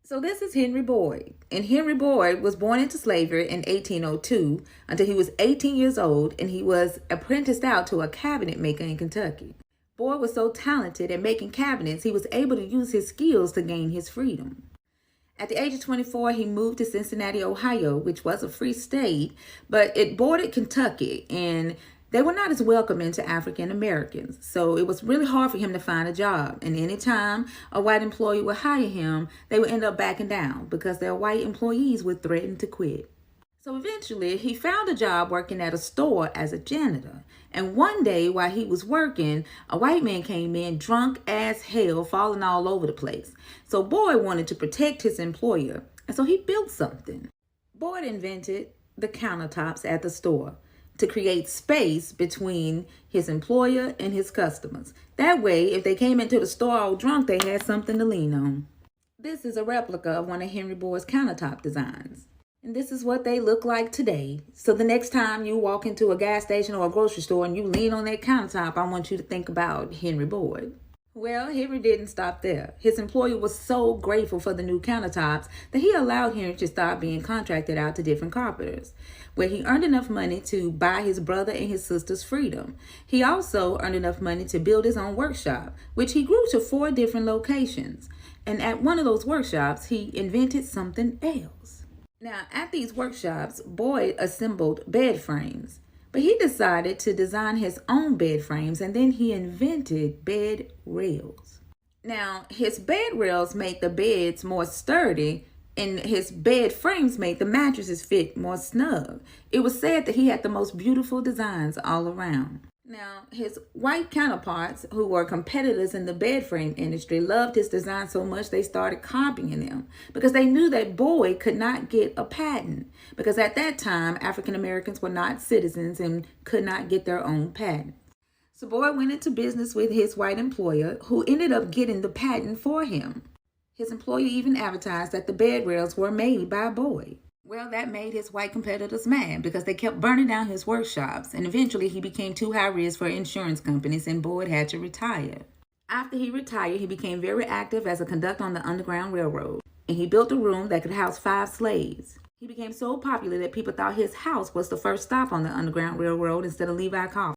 So this is Henry Boyd. And Henry Boyd was born into slavery in 1802 until he was 18 years old, and he was apprenticed out to a cabinet maker in Kentucky. Boyd was so talented at making cabinets, he was able to use his skills to gain his freedom. At the age of 24, he moved to Cincinnati, Ohio, which was a free state, but it bordered Kentucky, and they were not as welcoming to African Americans. So it was really hard for him to find a job. And anytime a white employee would hire him, they would end up backing down because their white employees would threaten to quit. So eventually, he found a job working at a store as a janitor. And one day, while he was working, a white man came in drunk as hell, falling all over the place. So Boyd wanted to protect his employer, and so he built something. Boyd invented the countertops at the store to create space between his employer and his customers. That way, if they came into the store all drunk, they had something to lean on. This is a replica of one of Henry Boyd's countertop designs. And this is what they look like today. So the next time you walk into a gas station or a grocery store and you lean on that countertop, I want you to think about Henry Boyd. Well, Henry didn't stop there. His employer was so grateful for the new countertops that he allowed Henry to start being contracted out to different carpenters, where he earned enough money to buy his brother and his sister's freedom. He also earned enough money to build his own workshop, which he grew to 4 different locations. And at one of those workshops, he invented something else. Now, at these workshops, Boyd assembled bed frames. But he decided to design his own bed frames, and then he invented bed rails. Now, his bed rails made the beds more sturdy, and his bed frames made the mattresses fit more snug. It was said that he had the most beautiful designs all around. Now, his white counterparts, who were competitors in the bed frame industry, loved his design so much they started copying them because they knew that Boyd could not get a patent, because at that time, African Americans were not citizens and could not get their own patent. So Boyd went into business with his white employer, who ended up getting the patent for him. His employer even advertised that the bed rails were made by Boyd. Well, that made his white competitors mad because they kept burning down his workshops, and eventually he became too high risk for insurance companies, and Boyd had to retire. After he retired, he became very active as a conductor on the Underground Railroad, and he built a room that could house 5 slaves. He became so popular that people thought his house was the first stop on the Underground Railroad instead of Levi Coffee.